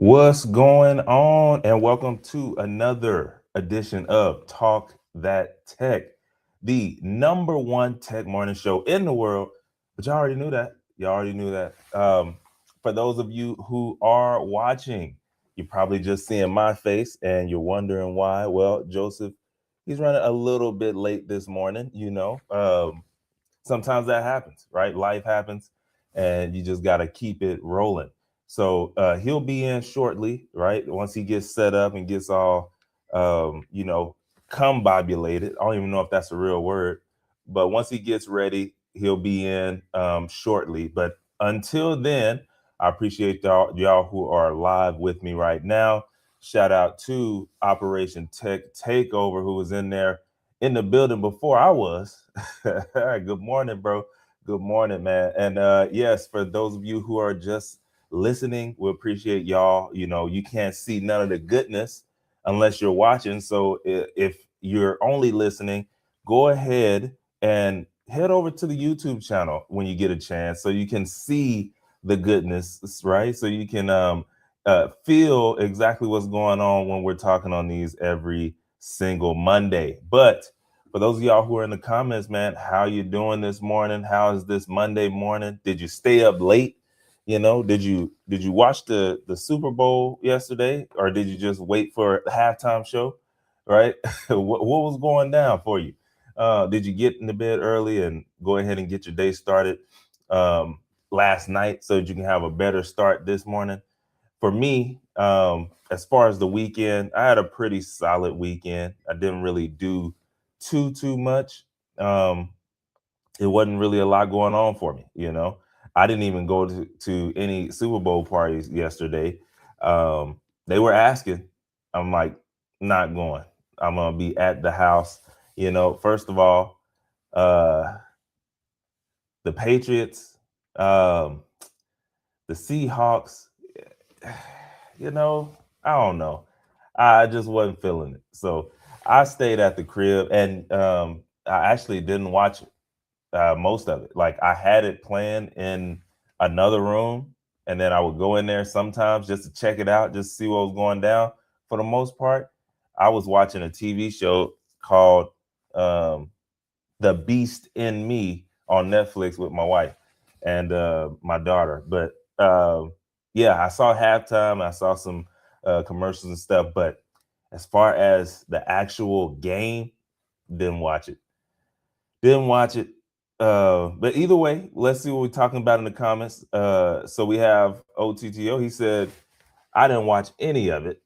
What's going on? And welcome to another edition of Talk That Tech, the number one tech morning show in the world. But y'all already knew that. Y'all already knew that. For those of you who are watching, you're probably just seeing my face and you're wondering why. Well, Joseph, he's running a little bit late this morning, sometimes that happens, right? Life happens, and you just got to keep it rolling. So he'll be in shortly, right? Once he gets set up and gets all, combobulated. I don't even know if that's a real word, but once he gets ready, he'll be in shortly. But until then, I appreciate y'all who are live with me right now. Shout out to Operation Tech Takeover, who was in there in the building before I was. Good morning, bro. Good morning, man. And yes, for those of you who are just listening, we appreciate y'all. You know, you can't see none of the goodness unless you're watching. So if you're only listening, go ahead and head over to the YouTube channel when you get a chance so you can see the goodness, right? So you can feel exactly what's going on when we're talking on these every single Monday. But for those of y'all who are in the comments, man, how you doing this morning? How is this Monday morning? Did you stay up late? You know, did you watch the Super Bowl yesterday, or did you just wait for the halftime show? Right? what was going down for you? Did you get into bed early and go ahead and get your day started last night so that you can have a better start this morning? For me, as far as the weekend, I had a pretty solid weekend. I didn't really do too much. It wasn't really a lot going on for me, you know. I didn't even go to any Super Bowl parties yesterday. They were asking. I'm like, not going. I'm gonna be at the house. You know, first of all, uh, the Patriots, the Seahawks, you know, I don't know. I just wasn't feeling it. So I stayed at the crib, and I actually didn't watch most of it. Like, I had it planned in another room, and then I would go in there sometimes just to check it out, just see what was going down. For the most part, I was watching a TV show called The Beast in Me on Netflix with my wife and my daughter. But yeah, I saw halftime. I saw some commercials and stuff. But as far as the actual game, didn't watch it. Didn't watch it. But either way, let's see what we're talking about in the comments. So we have OTTO. He said, I didn't watch any of it.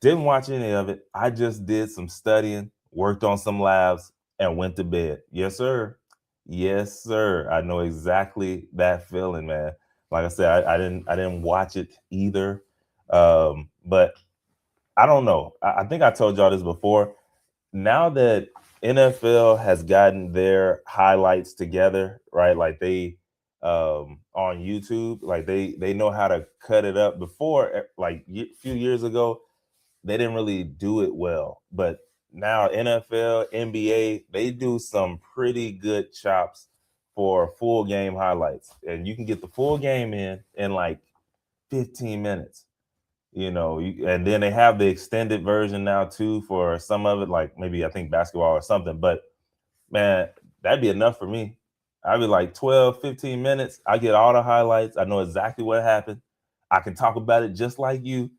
Didn't watch any of it. I just did some studying, worked on some labs, and went to bed. Yes, sir. Yes, sir. I know exactly that feeling, man. Like I said, I didn't watch it either. But I don't know. I think I told y'all this before. Now that NFL has gotten their highlights together, right? Like they on YouTube, like they know how to cut it up. Before, like a few years ago, they didn't really do it well, but now NFL, NBA, they do some pretty good chops for full game highlights, and you can get the full game in like 15 minutes. And then they have the extended version now too for some of it, like maybe I think basketball or something. But man, that'd be enough for me. I'd be like 12, 15 minutes. I get all the highlights. I know exactly what happened. I can talk about it just like you,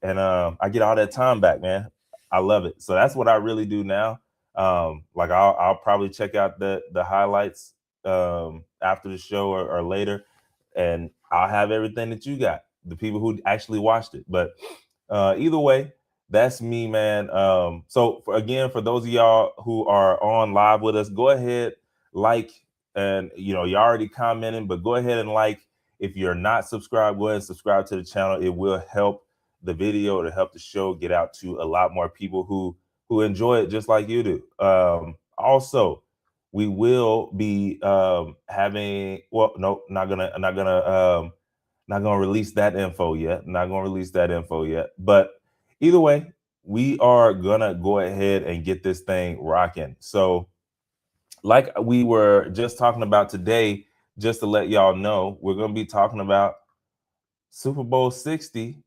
and I get all that time back, man. I love it. So that's what I really do now. Like I'll probably check out the highlights after the show or later, and I'll have everything that you got, the people who actually watched it. But either way, that's me, man. Again, for those of y'all who are on live with us, go ahead, like, and you're already commenting, but go ahead and like. If you're not subscribed, go ahead and subscribe to the channel. It will help the video, to help the show get out to a lot more people who enjoy it just like you do. Also, we will be having, well, no, not gonna release that info yet. Not gonna release that info yet. But either way, we are gonna go ahead and get this thing rocking. So, like we were just talking about today, just to let y'all know, we're gonna be talking about Super Bowl 60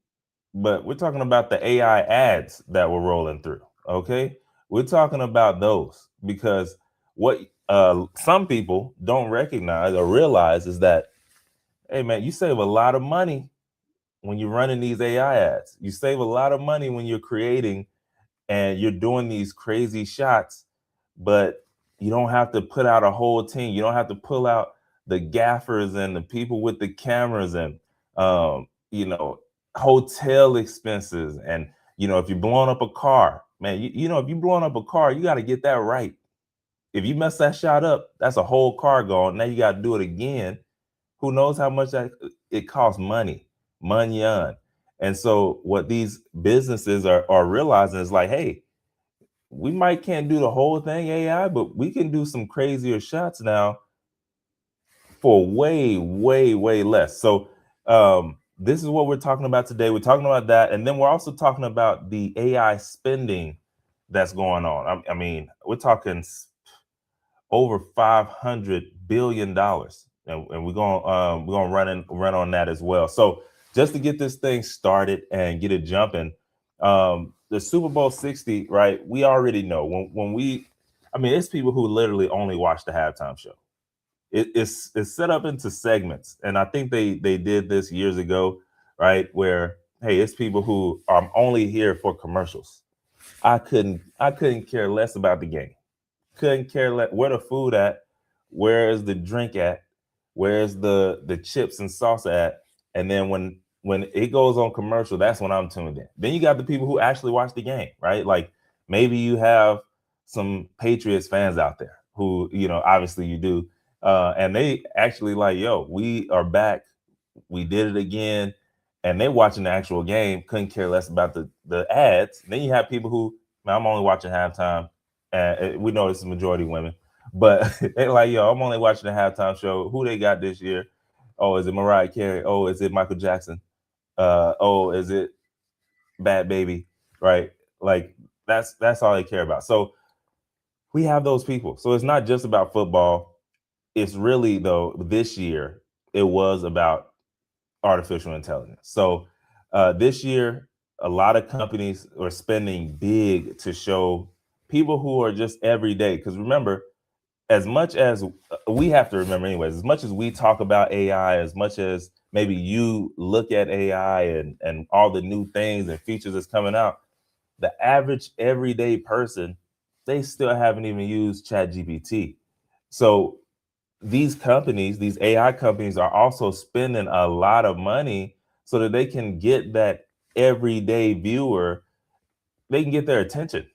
but we're talking about the AI ads that were rolling through. Okay, we're talking about those because what some people don't recognize or realize is that, hey man, you save a lot of money when you're running these AI ads. You save a lot of money when you're creating and you're doing these crazy shots, but you don't have to put out a whole team. You don't have to pull out the gaffers and the people with the cameras and you know, hotel expenses. And if you're blowing up a car, man, if you're blowing up a car, you got to get that right. If you mess that shot up, that's a whole car gone. Now you got to do it again. Who knows how much that it costs money, money on. And so what these businesses are realizing is like, hey, we might can't do the whole thing AI, but we can do some crazier shots now for way, way, way less. So this is what we're talking about today. We're talking about that, and then we're also talking about the AI spending that's going on. I mean, we're talking over $500 billion, and we're gonna run on that as well. So just to get this thing started and get it jumping, the Super Bowl 60, right? We already know I mean, it's people who literally only watch the halftime show. It's set up into segments, and I think they did this years ago, right? Where hey, it's people who are only here for commercials. I couldn't care less about the game. Couldn't care less where the food at, where is the drink at, where's the chips and salsa at, and then when it goes on commercial, that's when I'm tuned in. Then you got the people who actually watch the game, right? Like maybe you have some Patriots fans out there who obviously you do, and they actually like, yo, we are back, we did it again, and they watching the actual game, couldn't care less about the ads. Then you have people who, man, I'm only watching halftime, and we know it's a majority women, but they're like, yo, I'm only watching the halftime show. Who they got this year? Oh, is it Mariah Carey? Oh, is it Michael Jackson? Oh, is it Bad Baby? Right? Like that's all they care about. So we have those people. So it's not just about football. It's really though this year it was about artificial intelligence. So this year, a lot of companies are spending big to show people who are just everyday. Because remember, as much as we have to remember, anyways, as much as we talk about AI, as much as maybe you look at AI and all the new things and features that's coming out, the average everyday person, they still haven't even used ChatGPT. So these companies, these AI companies, are also spending a lot of money so that they can get that everyday viewer, they can get their attention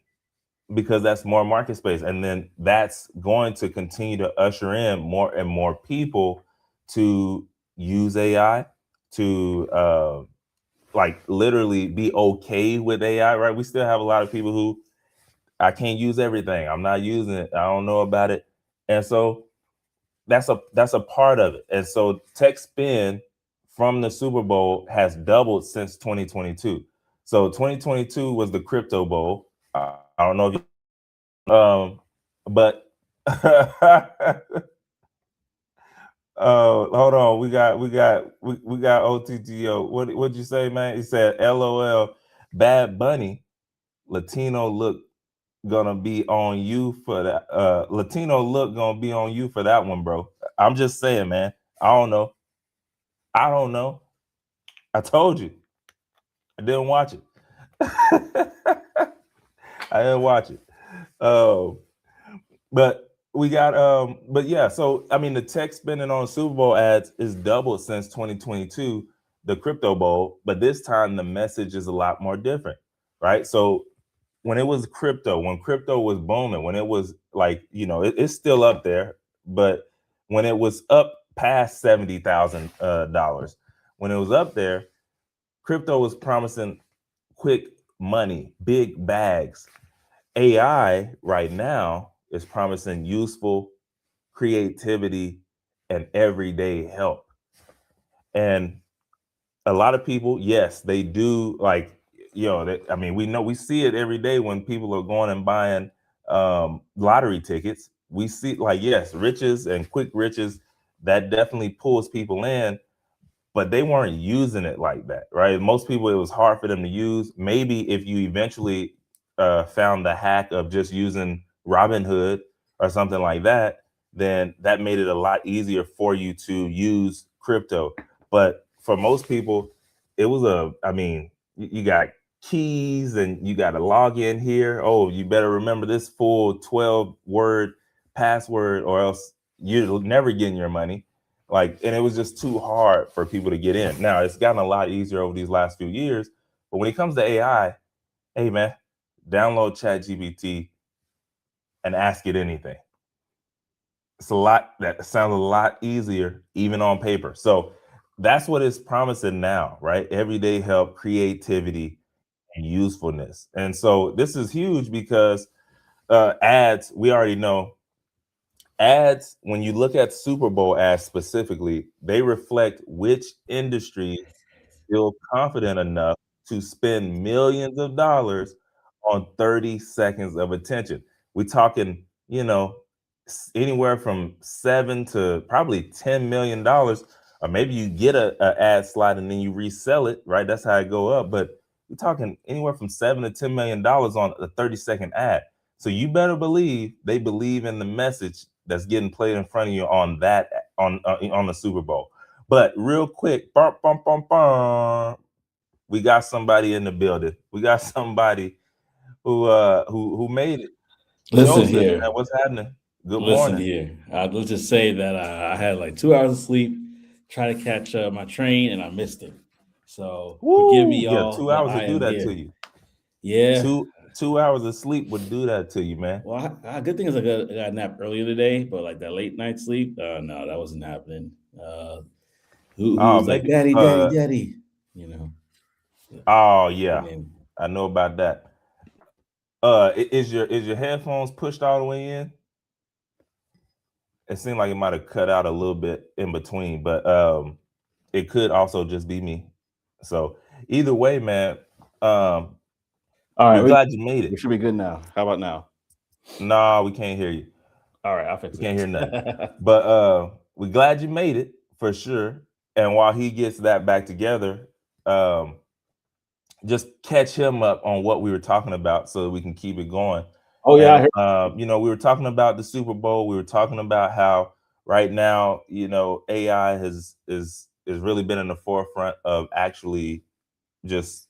because that's more market space. And then that's going to continue to usher in more and more people to use AI, to like literally be okay with AI, right? We still have a lot of people who, I can't use everything. I'm not using it. I don't know about it. And so that's a part of it. And so tech spend from the Super Bowl has doubled since 2022. So 2022 was the crypto bowl. I don't know if but hold on, we got OTTO. What'd you say, man? He said, LOL, Bad Bunny, Latino look gonna be on you for that. Latino look gonna be on you for that one, bro. I'm just saying, man. I don't know. I don't know. I told you. I didn't watch it. I didn't watch it. Um, but we got but yeah, so I mean the tech spending on Super Bowl ads is doubled since 2022, the crypto bowl, but this time the message is a lot more different, right? So when it was crypto, when crypto was booming, when it was like, it's still up there, but when it was up past $70,000, when it was up there, crypto was promising quick money, big bags. AI right now is promising useful creativity and everyday help. And a lot of people, yes, they do like, I mean, we see it every day when people are going and buying lottery tickets. We see like, yes, riches and quick riches, that definitely pulls people in. but they weren't using it like that, right? Most people, it was hard for them to use. Maybe if you eventually found the hack of just using Robinhood or something like that, then that made it a lot easier for you to use crypto. But for most people, it was I mean, you got keys and you got to log in here. Oh, you better remember this full 12-word password or else you'll never get your money. Like, and it was just too hard for people to get in. Now it's gotten a lot easier over these last few years, but when it comes to AI, hey man, download ChatGPT and ask it anything. It's a lot that sounds a lot easier, even on paper. So that's what it's promising now, right? Everyday help, creativity, and usefulness. And so this is huge because ads, we already know ads, when you look at Super Bowl ads specifically, they reflect which industry feel confident enough to spend millions of dollars on 30 seconds of attention. We're talking, anywhere from 7 to probably $10 million, or maybe you get a ad slot and then you resell it, right? That's how it go up. But we're talking anywhere from $7 to $10 million on a 30-second ad. So you better believe they believe in the message that's getting played in front of you on that on the Super Bowl. But real quick, bum, bum, bum, bum, we got somebody in the building. We got somebody who made it. Listen Joseph, here. man, what's happening? Good Listen morning. here. Let's just say that I had like 2 hours of sleep, try to catch my train, and I missed it. So forgive me, Woo! Yeah, y'all, two but hours I would do am that to here. you. Yeah. Two hours of sleep would do that to you, man. Well, good thing is I got a nap earlier today, but like that late night sleep, no, that wasn't happening. Who was like, Maybe "Daddy, daddy, daddy," you know, oh yeah. and then I know about that. Is your headphones pushed all the way in? It seemed like it might have cut out a little bit in between, but it could also just be me. So either way, man, um, all we're right, glad you made we it. should be good now. How about now? Nah, we can't hear you. All right, I'll fix We can't hear it. nothing. But we're glad you made it for sure. And while he gets that back together, um, just catch him up on what we were talking about so that we can keep it going. Oh yeah, I And heard. we were talking about the Super Bowl. We were talking about how right now, AI is really been in the forefront of actually just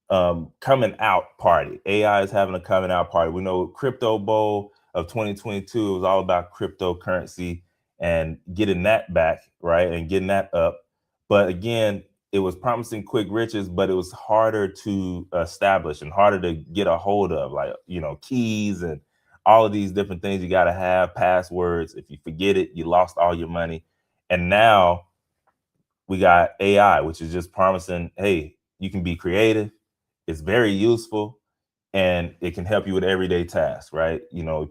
coming out party. AI is having a coming out party. We know Crypto Bowl of 2022 was all about cryptocurrency and getting that back, right? And getting that up. But again, it was promising quick riches, but it was harder to establish and harder to get a hold of, like, keys and all of these different things you got to have, passwords. If you forget it, you lost all your money. And now we got AI, which is just promising, hey, you can be creative. It's very useful and it can help you with everyday tasks, right?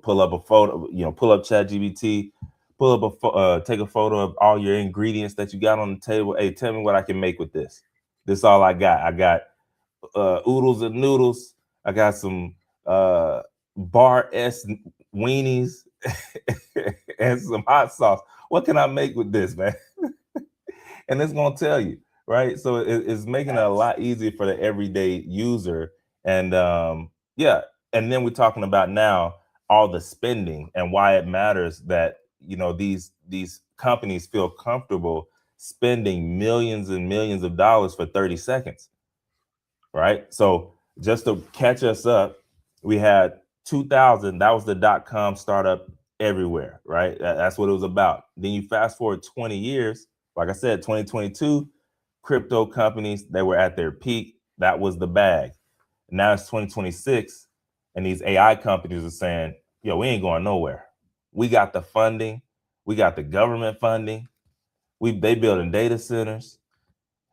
Pull up a photo, pull up ChatGPT, pull up take a photo of all your ingredients that you got on the table. Hey, tell me what I can make with this. This is all I got. I got oodles and noodles. I got some bar S weenies and some hot sauce. What can I make with this, man? And it's going to tell you, right? So it's making it a lot easier for the everyday user. And yeah, and then we're talking about now all the spending and why it matters that these companies feel comfortable spending millions and millions of dollars for 30 seconds, right? So just to catch us up, we had 2000, that was the .com startup everywhere, right? That's what it was about. Then you fast forward 20 years, like I said, 2022, crypto companies, they were at their peak. That was the bag. Now it's 2026, and these AI companies are saying, yo, we ain't going nowhere. We got the funding, we got the government funding, they building data centers,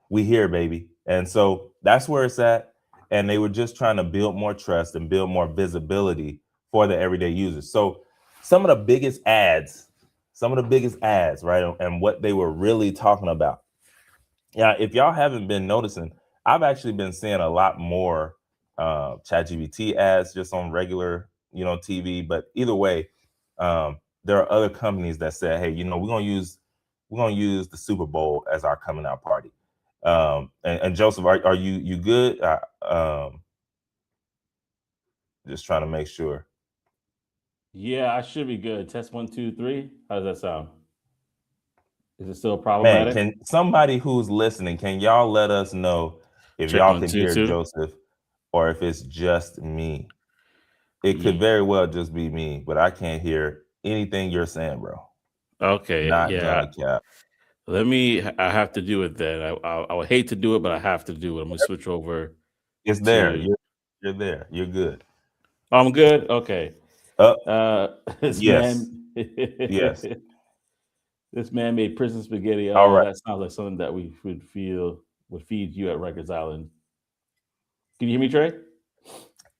we here, baby. And so that's where it's at. And they were just trying to build more trust and build more visibility for the everyday users. So some of the biggest ads, right? And what they were really talking about. Yeah, if y'all haven't been noticing, I've actually been seeing a lot more ChatGPT ads just on regular, TV. But either way, there are other companies that say, hey, we're gonna use use the Super Bowl as our coming out party. And Joseph, are you good? Just trying to make sure. Yeah, I should be good. Test 1, 2, 3. How does that sound? Is it still Man, problematic? can somebody who's listening, can y'all let us know if Check y'all one, can two, hear two. Joseph or if it's just me? It could Yeah. very well just be me, but I can't hear anything you're saying, bro. Okay. Not Yeah. gonna cap. Let me. I have to do it then. I would hate to do it, but I have to do it. I'm gonna switch over It's there. to. You're there. You're good. Oh, I'm good. Okay. Uh This yes. man. Yes. This man made prison spaghetti. All Oh, right. that sounds like something that we would feed you at Rikers Island. Can you hear me, Trey?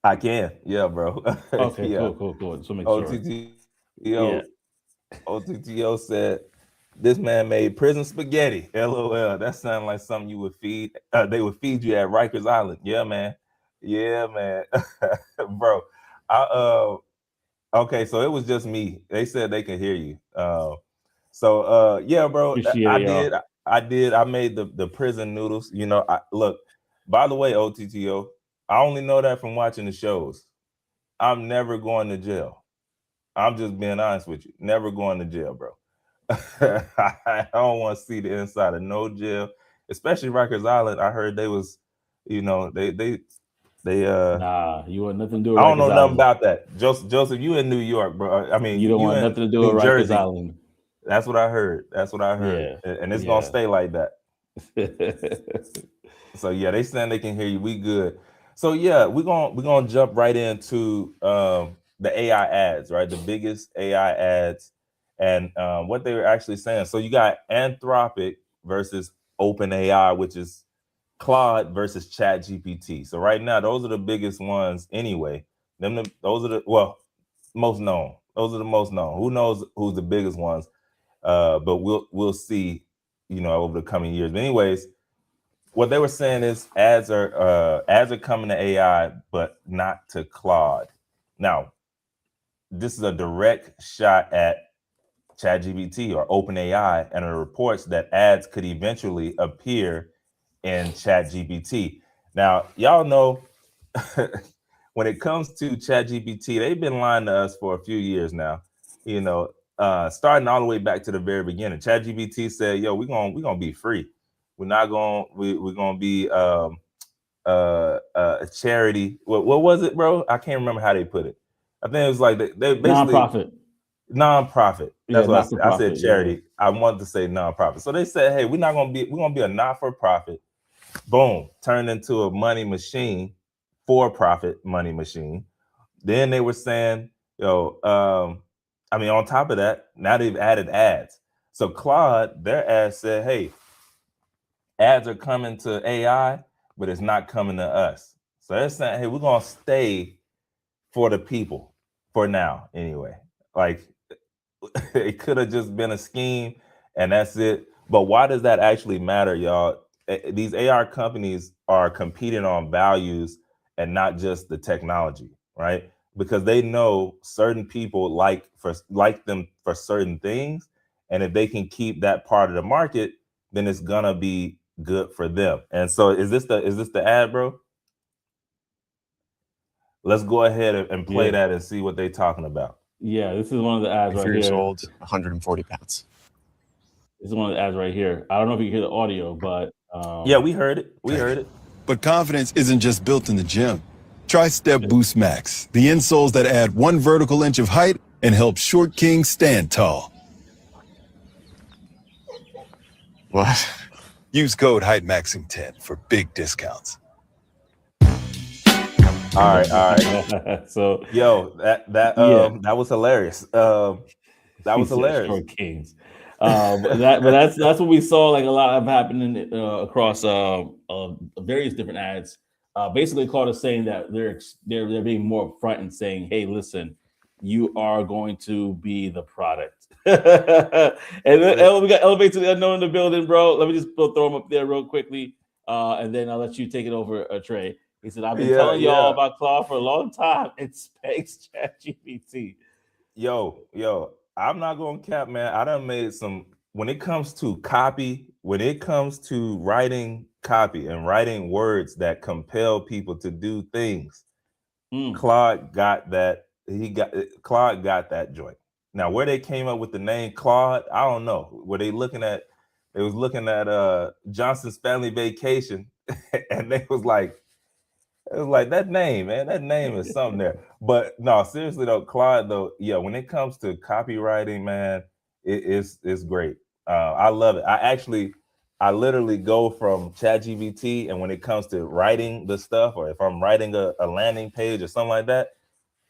I can. Yeah, bro. Okay. Yeah. Cool. Cool. Cool. Just want to make sure. OTTO Yeah. OTTO said this man made prison spaghetti. LOL. That sounds like something you would feed. They would feed you at Rikers Island. Yeah, man. Yeah, man. Bro. I okay, so it was just me. They said they could hear you. Yeah, bro. Appreciate I it, did. y'all. I did. I made the prison noodles. Look, by the way, OTTO, I only know that from watching the shows. I'm never going to jail. I'm just being honest with you. Never going to jail, bro. I don't want to see the inside of no jail, especially Rikers Island. I heard they was, they Nah, you want nothing to do with I don't know Rikers nothing Island. about that. Joseph, you in New York, bro. I You mean, don't you want in nothing to do with New Rikers Jersey. Island. That's what I heard. That's what I heard. Yeah. And it's gonna Yeah. stay like that. So yeah, they saying they can hear you. We good. So yeah, we're gonna jump right into the AI ads, right? The biggest AI ads and what they were actually saying. So you got Anthropic versus OpenAI, which is Claude versus Chat GPT. So right now, those are the biggest ones anyway. Those are the most known. Those are the most known. Who knows who's the biggest ones? But we'll see, over the coming years. But anyways, what they were saying is ads are coming to AI, but not to Claude. Now, this is a direct shot at ChatGPT or OpenAI, and it reports that ads could eventually appear in ChatGPT. Now, y'all know when it comes to ChatGPT, they've been lying to us for a few years now. Starting all the way back to the very beginning. ChatGPT said, "Yo, we're gonna be free. We're gonna be a charity. What was it, bro? I can't remember how they put it. I think it was like they basically Nonprofit. nonprofit. Yeah, That's what I not said. for I said profit. Yeah. charity. I wanted to say nonprofit. So they said, hey, we're gonna be a not for profit. Boom, turned into a money machine, for profit money machine. Then they were saying, on top of that, now they've added ads. So Claude, their ads said, hey, ads are coming to AI, but it's not coming to us. So they're saying, hey, we're gonna stay for the people for now, anyway. Like it could have just been a scheme and that's it. But why does that actually matter, y'all? These AR companies are competing on values and not just the technology, right? Because they know certain people like them for certain things, and if they can keep that part of the market, then it's gonna be good for them. And so, is this the ad, bro? Let's go ahead and play Yeah. that and see what they're talking about. Yeah. This is one of the ads right 3 years here. old, 140 pounds. This is one of the ads right here. I don't know if you can hear the audio, but Yeah, we heard it. We heard it. But confidence isn't just built in the gym. Try Step Boost Max, the insoles that add 1 vertical inch of height and help short kings stand tall. What? Use code HeightMaxing10 for big discounts. All right. So Yo, yeah, that was hilarious. That he was said hilarious. short kings. That's what we saw like a lot of happening across various different ads. Basically, called us saying that they're being more upfront and saying, "Hey, listen, you are going to be the product." And then we got Elevate to the Unknown in the building, bro. Let me just throw him up there real quickly, and then I'll let you take it over, Trey. He said, "I've been telling y'all about Claude for a long time. It speaks ChatGPT." Yo, I'm not gonna cap, man. I done made some when it comes to copy, when it comes to writing copy and writing words that compel people to do things, Claude got that. Claude got that joint. Now, where they came up with the name Claude, I don't know. Were they looking at? They was looking at Johnson's Family Vacation, and they was like, it was like that name, man. That name is something there. But no, seriously though, Claude though, yeah. When it comes to copywriting, man, it's great. I love it. I literally go from ChatGPT, and when it comes to writing the stuff, or if I'm writing a landing page or something like that,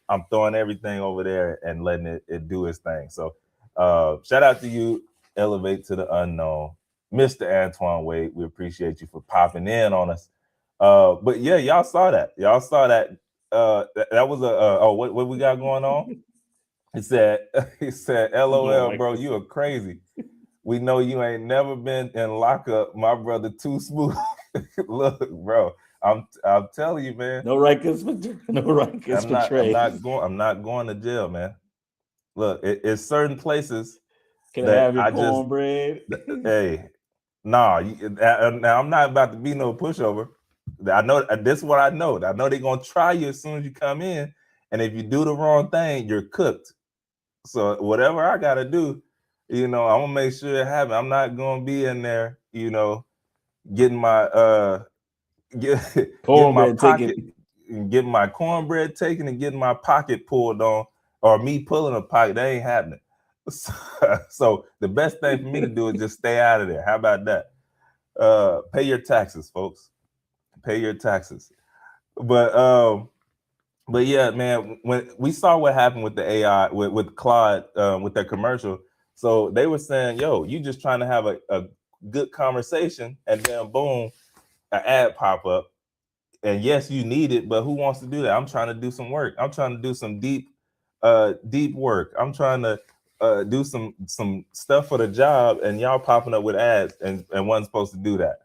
I'm throwing everything over there and letting it do its thing. So shout out to you, Elevate to the Unknown, Mr. Antoine Wade. We appreciate you for popping in on us. But yeah, y'all saw that. Y'all saw that. That was what we got going on? He said, LOL, bro, you are crazy. We know you ain't never been in lockup, my brother. Too smooth. Look, bro, I'm telling you, man. No Rikers for Trey. I'm not going to jail, man. Look, it's certain places. Can I have your cornbread? Hey, nah. Now I'm not about to be no pushover. I know this is what I know. I know they're gonna try you as soon as you come in, and if you do the wrong thing, you're cooked. So whatever I gotta do, I'm gonna make sure it happens. I'm not gonna be in there, getting my getting my pocket, getting my cornbread taken, and getting my pocket pulled on, or me pulling a pocket. That ain't happening. So the best thing for me to do is just stay out of there. How about that? Pay your taxes, folks. Pay your taxes. But yeah, man, when we saw what happened with the AI, with Claude, with that commercial, so they were saying, yo, you just trying to have a good conversation, and then boom, an ad pop up. And yes, you need it, but who wants to do that? I'm trying to do some work. I'm trying to do some deep work. I'm trying to do some stuff for the job, and y'all popping up with ads, and wasn't supposed to do that.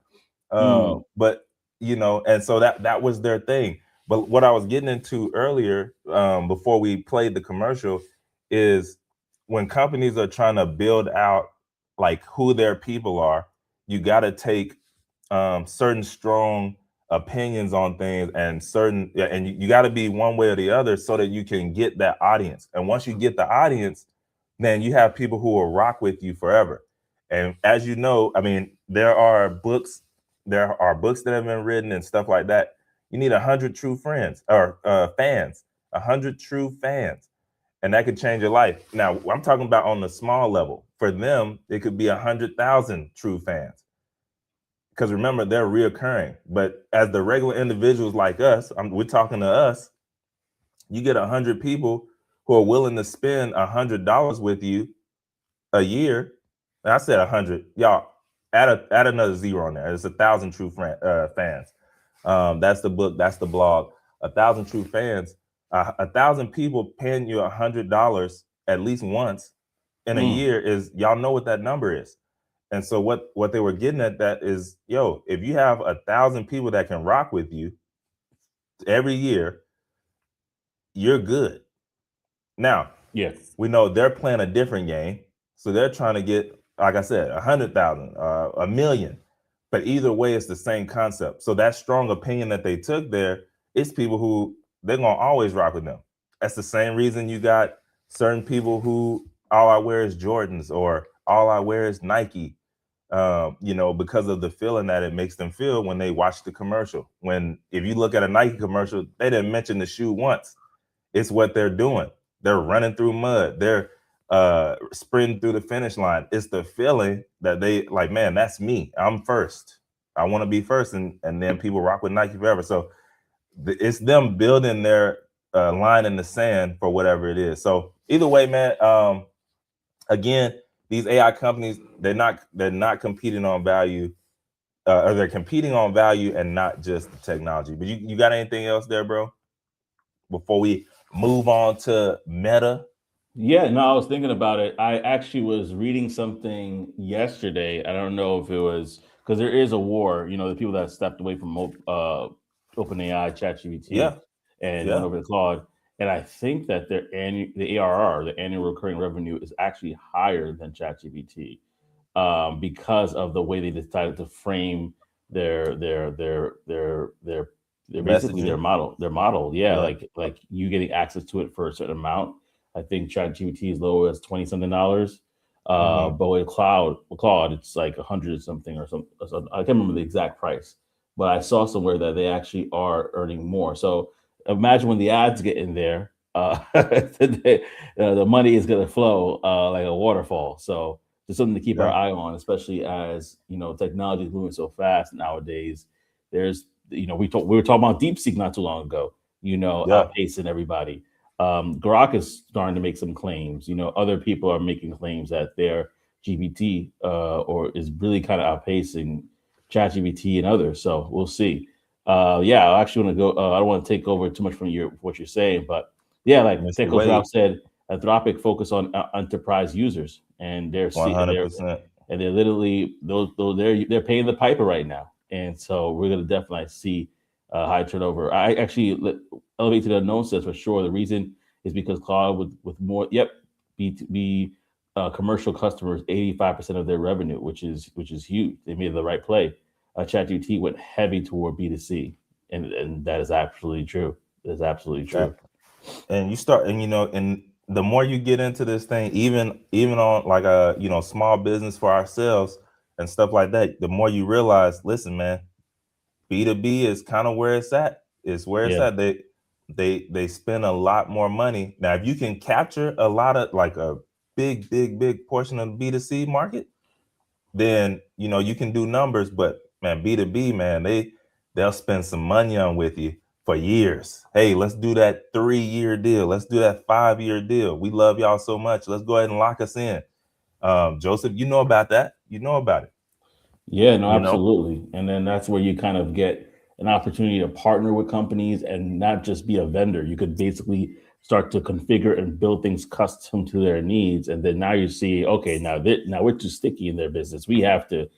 But and so that was their thing. But what I was getting into earlier, before we played the commercial, is when companies are trying to build out like who their people are, you got to take certain strong opinions on things, and you got to be one way or the other so that you can get that audience. And once you get the audience, then you have people who will rock with you forever. And as you know, I mean, there are books that have been written and stuff like that. You need 100 true friends or fans, 100 true fans, and that could change your life. Now, I'm talking about on the small level. For them, it could be 100,000 true fans. Because remember, they're reoccurring. But as the regular individuals like us, we're talking to us, you get 100 people who are willing to spend $100 with you a year. And I said 100. Y'all, add another zero on there. It's 1,000 true fans. That's the book. That's the blog. 1,000 true fans. 1,000 people paying you $100 at least once in a year is, y'all know what that number is. And so what they were getting at that is, yo, if you have 1,000 people that can rock with you every year, you're good. Now, yes, we know they're playing a different game. So they're trying to get, like I said, 100,000, 1 million. But either way, it's the same concept. So that strong opinion that they took there, it's people who they're going to always rock with them. That's the same reason you got certain people who all I wear is Jordans, or all I wear is Nike, because of the feeling that it makes them feel when they watch the commercial. If you look at a Nike commercial, they didn't mention the shoe once. It's what they're doing. They're running through mud. They're sprinting through the finish line. It's the feeling that they like, man, that's me. I'm first. I want to be first. And then people rock with Nike forever. So it's them building their line in the sand for whatever it is. So either way, man, again, these AI companies, they're not competing on value, or they're competing on value and not just the technology. But you got anything else there, bro? Before we move on to Meta? Yeah, no, I was thinking about it. I actually was reading something yesterday. I don't know if it was because there is a war, the people that stepped away from OpenAI, ChatGPT, and went over to Claude. And I think that the ARR, the annual recurring revenue, is actually higher than ChatGPT. because of the way they decided to frame their basically Messaging. their model. Yeah, Yeah. like you getting access to it for a certain amount. I think ChatGPT is low as $20 something. But with Claude, it's like 100 something or something. I can't remember the exact price, but I saw somewhere that they actually are earning more. So imagine when the ads get in there, the money is going to flow like a waterfall. So just something to keep our Yeah. eye on, especially as technology is moving so fast nowadays. There's we were talking about DeepSeek not too long ago. Yeah. Outpacing everybody. Grok is starting to make some claims. Other people are making claims that their GPT or is really kind of outpacing ChatGPT and others. So we'll see. Yeah, I actually want to go. I don't want to take over too much from what you're saying, but yeah, like Mr. Techo's Ralph Wade, said, Anthropic focus on enterprise users, and they're 100%. and they're literally those they're paying the piper right now, and so we're gonna definitely see high turnover. I actually elevate to the unknown says for sure. The reason is because Cloud with more B2B commercial customers, 85% of their revenue, which is huge. They made the right play. ChatGPT went heavy toward B2C, and that is absolutely true. That is absolutely Yeah. true. And you start, and and the more you get into this thing, even on like a small business for ourselves and stuff like that, the more you realize, listen, man, B2B is kind of where it's at. It's where it's Yeah. at. They spend a lot more money. Now, if you can capture a lot of like a big portion of the B2C market, then you can do numbers. But man, B2B, man, they'll spend some money on with you for years. Hey, let's do that 3-year deal. Let's do that 5-year deal. We love y'all so much. Let's go ahead and lock us in. Joseph, you know about that. You know about it. Yeah, no, You know? absolutely. And then that's where you kind of get an opportunity to partner with companies and not just be a vendor. You could basically start to configure and build things custom to their needs. And then now you see, okay, now we're too sticky in their business. We have to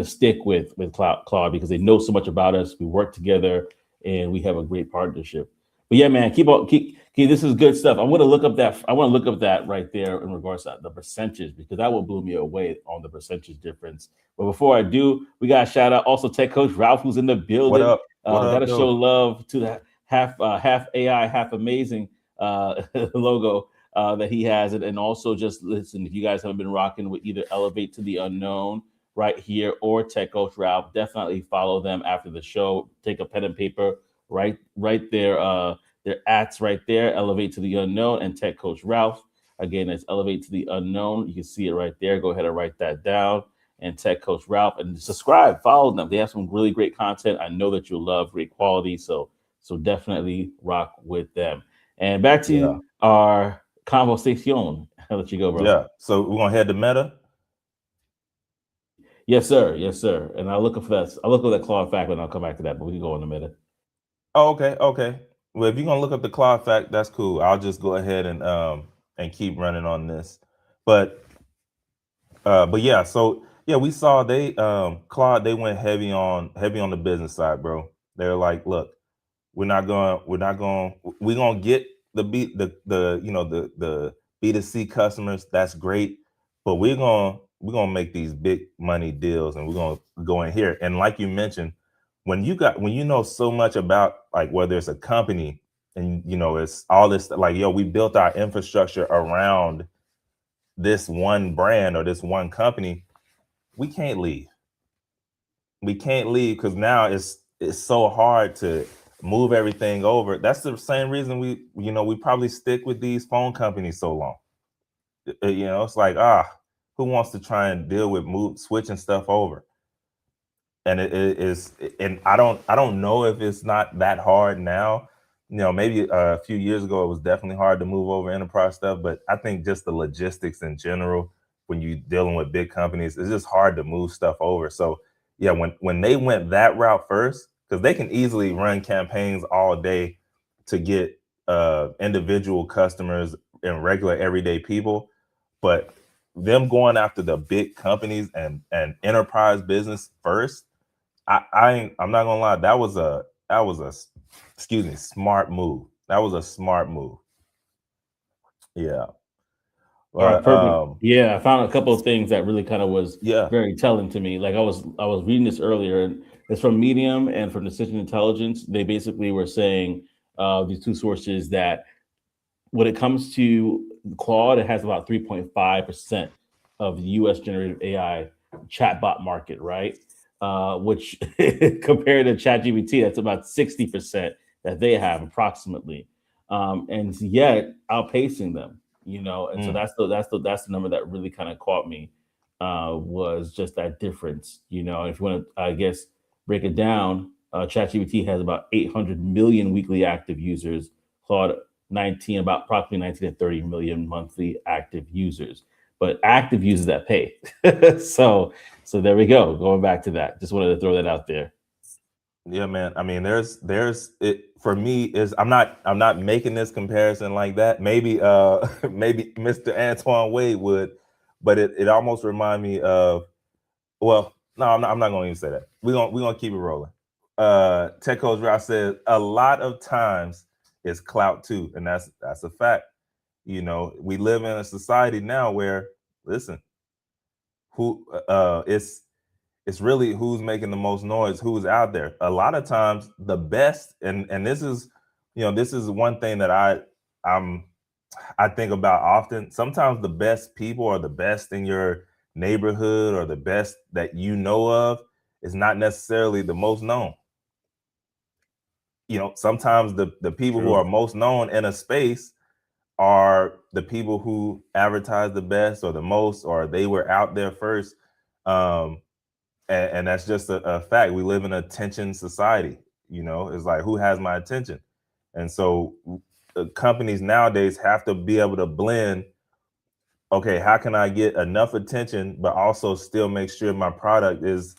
stick with Claude because they know so much about us. We work together and we have a great partnership. But yeah, man, keep. This is good stuff. I want to look up that. I want to look up that right there in regards to the percentage because that will blow me away on the percentage difference. But before I do, we got to shout out also Tech Coach Ralph, who's in the What building. up? What Got up, to show though? love to the half AI, half amazing logo that he has. And also just listen, if you guys haven't been rocking with either Elevate to the Unknown right here or Tech Coach Ralph, definitely follow them after the show. Take a pen and paper right there. Their ads right there, Elevate to the Unknown and Tech Coach Ralph. Again, it's Elevate to the Unknown. You can see it right there. Go ahead and write that down. And Tech Coach Ralph, and subscribe, follow them. They have some really great content. I know that you'll love great quality. So definitely rock with them. And back Yeah. to our conversation. I'll let you go, bro. Yeah. So we're gonna head to Meta. Yes, sir. Yes, sir. And I'll look for that. I'll look for that Claude fact and I'll come back to that, but we can go in a minute. Oh, okay, okay. Well, if you're gonna look up the Claude fact, that's cool. I'll just go ahead and keep running on this. But yeah, so yeah, we saw Claude, they went heavy on the business side, bro. They're like, look, we're gonna get the B2C customers. That's great, but we're gonna make these big money deals, and we're gonna go in here. And like you mentioned, when you know so much about like whether it's a company and it's all this like, yo, we built our infrastructure around this one brand or this one company, we can't leave. We can't leave because now it's so hard to move everything over. That's the same reason we probably stick with these phone companies so long. It's like, who wants to try and deal with switching stuff over? And it is, and I don't know if it's not that hard now. Maybe a few years ago it was definitely hard to move over enterprise stuff, but I think just the logistics in general, when you're dealing with big companies, it's just hard to move stuff over. So yeah, when they went that route first, because they can easily run campaigns all day to get individual customers and regular everyday people, but them going after the big companies and enterprise business first, I'm not gonna lie, that was a excuse me, smart move. That was a smart move. Yeah. All right, But perfect. Yeah, I found a couple of things that really kind of was yeah. very telling to me. Like I was reading this earlier, and it's from Medium and from Decision Intelligence. They basically were saying these two sources that when it comes to Claude, it has about 3.5% of the US generative AI chatbot market, right? Which compared to ChatGPT, that's about 60% that they have approximately. And yet outpacing them, and so Mm. that's the number that really kind of caught me, was just that difference. If you want to, I guess, break it down, ChatGPT has about 800 million weekly active users. Claude 19, about approximately 19 to 30 million monthly active users, but active users that pay. so there we go. Going back to that, just wanted to throw that out there. Yeah, man. I mean, there's it for me is I'm not making this comparison like that. Maybe maybe Mr. Antoine Wade would, but it almost remind me of, well, no, I'm not gonna even say that. We're gonna keep it rolling. Tech Coach Ross said a lot of times it's clout too, and that's a fact. We live in a society now where, listen, who it's really who's making the most noise, who's out there. A lot of times the best, and this is one thing that I'm I think about often. Sometimes the best people are the best in your neighborhood, or the best that you know of is not necessarily the most known. Sometimes the people who are True. most known in a space are the people who advertise the best or the most, or they were out there first. And that's just a fact. We live in an attention society. It's like, who has my attention? And so companies nowadays have to be able to blend, okay, how can I get enough attention but also still make sure my product is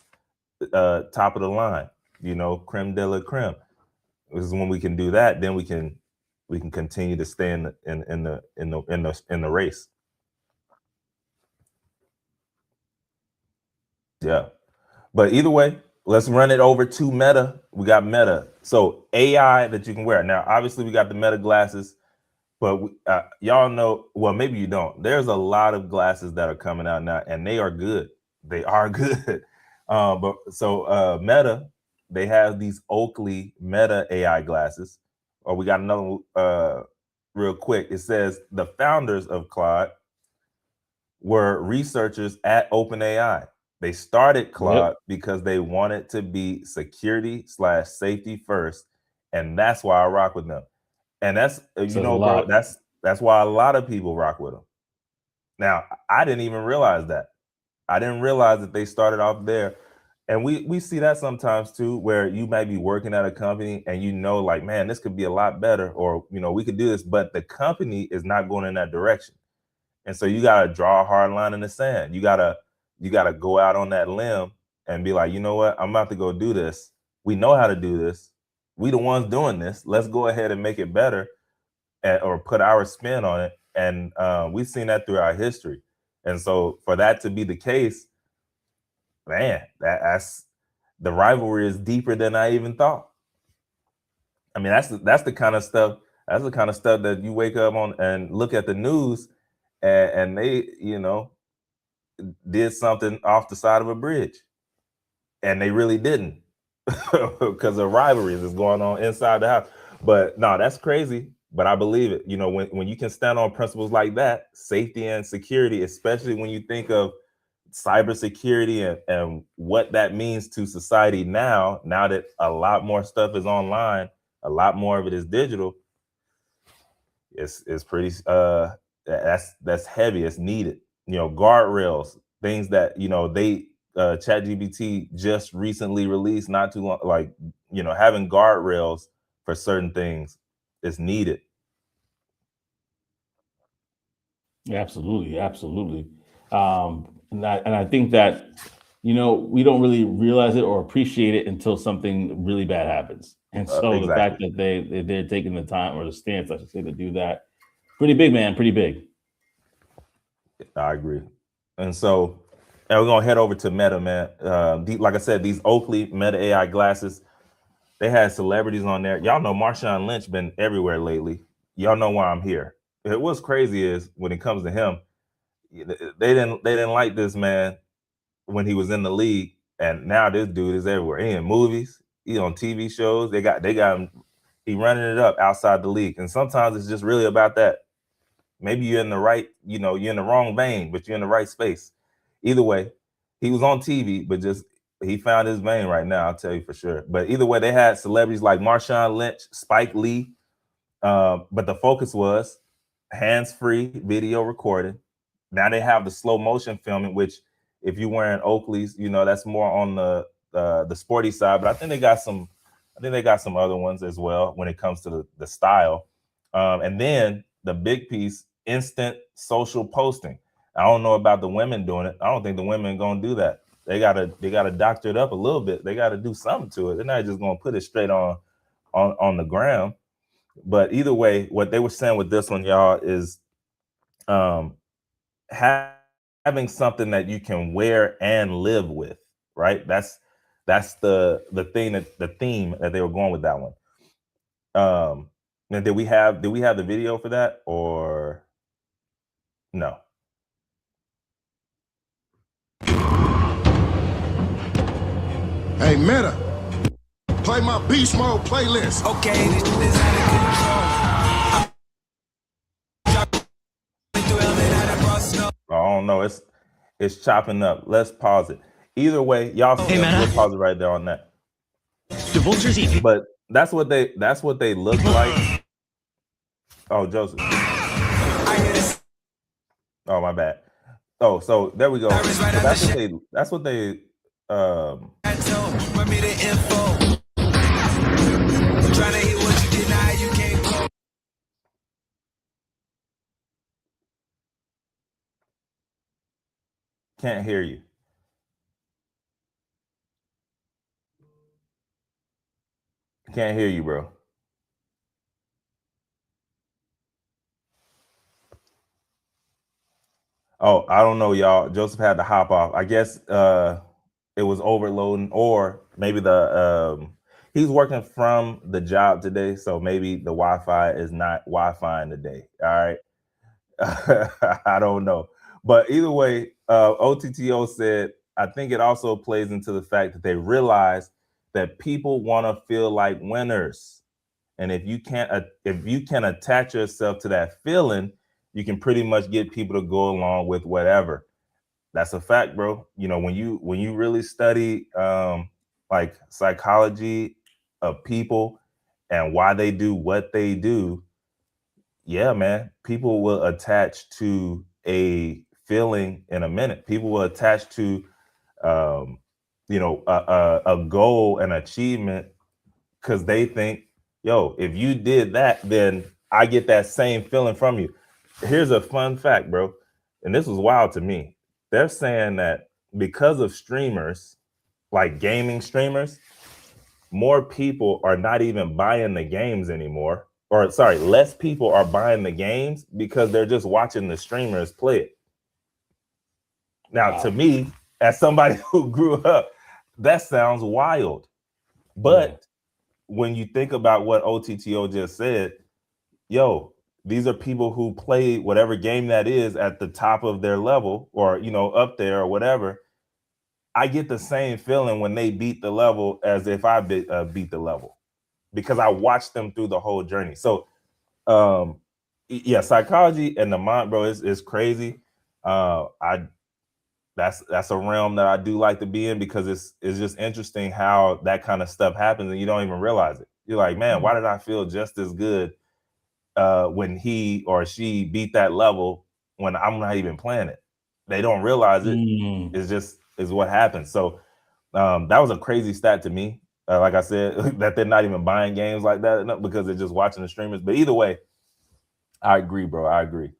top of the line, creme de la creme. This is when we can do that, then we can continue to stay in the race. Yeah. But either way, let's run it over to Meta. We got Meta. So AI that you can wear. Now, obviously, we got the Meta glasses, but y'all know, well, maybe you don't. There's a lot of glasses that are coming out now, and they are good. They are good. But so Meta, they have these Oakley Meta AI glasses. Or we got another real quick. It says the founders of Claude were researchers at OpenAI. They started Claude Yep. because they wanted to be security/safety first, and that's why I rock with them. And that's Says a bro, lot. that's why a lot of people rock with them. Now, I didn't even realize that. I didn't realize that they started off there. And we see that sometimes too, where you might be working at a company and like, man, this could be a lot better, or we could do this, but the company is not going in that direction. And so you gotta draw a hard line in the sand. You gotta go out on that limb and be like, you know what? I'm about to go do this. We know how to do this. We the ones doing this. Let's go ahead and make it better, or put our spin on it. And we've seen that through our history. And so for that to be the case, man, that's the rivalry is deeper than I even thought. I mean, that's the kind of stuff. That's the kind of stuff that you wake up on and look at the news, and they, did something off the side of a bridge, and they really didn't, because of rivalries is going on inside the house. But no, that's crazy. But I believe it. When you can stand on principles like that, safety and security, especially when you think of cybersecurity and what that means to society now that a lot more stuff is online, a lot more of it is digital. It's pretty that's heavy. It's needed. Guardrails, things that they ChatGPT just recently released not too long, like having guardrails for certain things is needed. Absolutely, absolutely. And I think that we don't really realize it or appreciate it until something really bad happens. And so the fact Exactly. that they're taking the time, or the stance, I should say, to do that, pretty big, man, pretty big. I agree. And so, and we're gonna head over to Meta, man. Like I said, these Oakley Meta AI glasses, they had celebrities on there. Y'all know Marshawn Lynch been everywhere lately. Y'all know why I'm here. What's crazy is when it comes to him, they didn't like this man when he was in the league, and now this dude is everywhere. He in movies, he on TV shows. They got him. He running it up outside the league, and sometimes it's just really about that. Maybe you're in the right, you're in the wrong vein, but you're in the right space. Either way, he was on TV, but just he found his vein right now. I'll tell you for sure. But either way, they had celebrities like Marshawn Lynch, Spike Lee, but the focus was hands-free video recording. Now they have the slow motion filming, which if you're wearing Oakley's, that's more on the sporty side. But I think they got some other ones as well when it comes to the style. And then the big piece, instant social posting. I don't know about the women doing it. I don't think the women gonna do that. They gotta doctor it up a little bit. They gotta do something to it. They're not just gonna put it straight on the ground. But either way, what they were saying with this one, y'all, is having something that you can wear and live with, right? That's the theme that they were going with that one. And did we have the video for that or no? Hey, Meta, play my Beast Mode playlist. Okay, this shit is out of control. I don't know. It's chopping up. Let's pause it. Either way, y'all see we'll pause it right there on that. The vultures eat. But that's what they look like. Oh, Joseph. Oh, my bad. Oh, so there we go. So that's what they Run me the info. Trying to hit what you deny, you can't go. can't hear you. Can't hear you, bro. Oh, I don't know, y'all. Joseph had to hop off. I guess it was overloading, or maybe he's working from the job today, so maybe the Wi-Fi is not Wi-Fi today. All right. I don't know. But either way, OTTO said, I think it also plays into the fact that they realize that people want to feel like winners. And if you can attach yourself to that feeling, you can pretty much get people to go along with whatever. That's a fact, bro. You know, when you really study like psychology of people and why they do what they do, yeah, man, people will attach to a feeling in a minute. People will attach to a goal, an achievement, because they think, yo, if you did that, then I get that same feeling from you. Here's a fun fact, bro. And this was wild to me. They're saying that because of streamers, like gaming streamers, more people are not even buying the games anymore. Or sorry, less people are buying the games because they're just watching the streamers play it. Now, to me, as somebody who grew up, that sounds wild. But when you think about what OTTO just said, yo, these are people who play whatever game that is at the top of their level, or, you know, up there or whatever. I get the same feeling when they beat the level as if I beat the level, because I watched them through the whole journey. So, yeah, psychology and the mind, bro, is crazy. That's a realm that I do like to be in, because it's just interesting how that kind of stuff happens and you don't even realize it. You're like, man, why did I feel just as good when he or she beat that level when I'm not even playing it? They don't realize it. It's what happens. So that was a crazy stat to me. Like I said, that they're not even buying games like that because they're just watching the streamers. But either way, I agree, bro. I agree.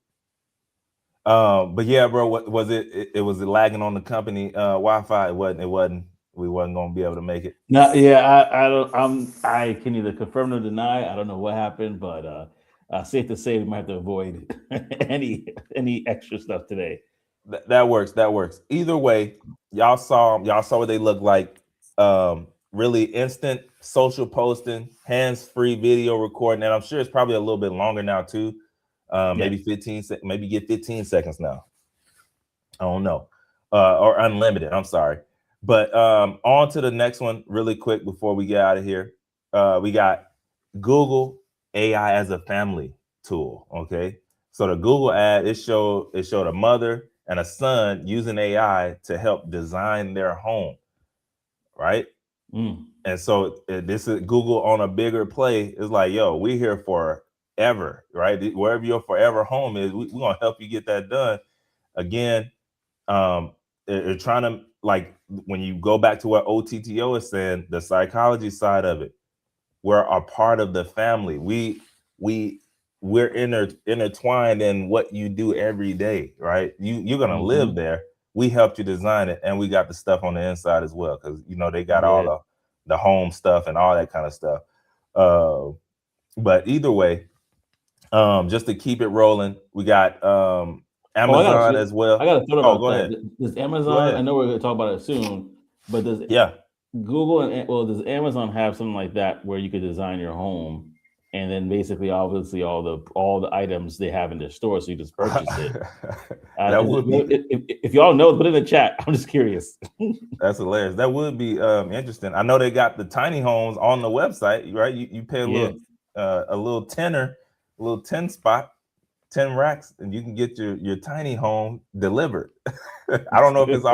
But yeah, bro, what was it? It was lagging on the company Wi-Fi. It wasn't. We wasn't gonna be able to make it. No, yeah, I can neither confirm nor deny. I don't know what happened, but safe to say we might have to avoid any extra stuff today. That works. Either way, y'all saw what they look like. Really instant social posting, hands-free video recording, and I'm sure it's probably a little bit longer now too. Maybe 15, maybe get 15 seconds now. I don't know, or unlimited. I'm sorry. But on to the next one really quick before we get out of here. We got Google AI as a family tool. Okay. So the Google ad, it showed a mother and a son using AI to help design their home. Right. Mm. And so this is Google on a bigger play. It's like, yo, we're here forever, right? Wherever your forever home is, we're gonna help you get that done. Again, they're trying to, like, when you go back to what OTTO is saying, the psychology side of it, we're a part of the family. We're intertwined in what you do every day, right? You're gonna live there. We helped you design it, and we got the stuff on the inside as well, because they got all the home stuff and all that kind of stuff. But either way, just to keep it rolling, we got Amazon as well. I got a thought Oh, about go that. ahead. Does Go Amazon? ahead. I know we're going to talk about it soon, but does Yeah. Google does Amazon have something like that where you could design your home, and then basically, obviously, all the items they have in their store, so you just purchase it? That would be, if y'all know, put it in the chat. I'm just curious. that's hilarious. That would be interesting. I know they got the tiny homes on the website, right? You pay a little tenner, a little 10 spot, 10 racks, and you can get your tiny home delivered. I don't know if it's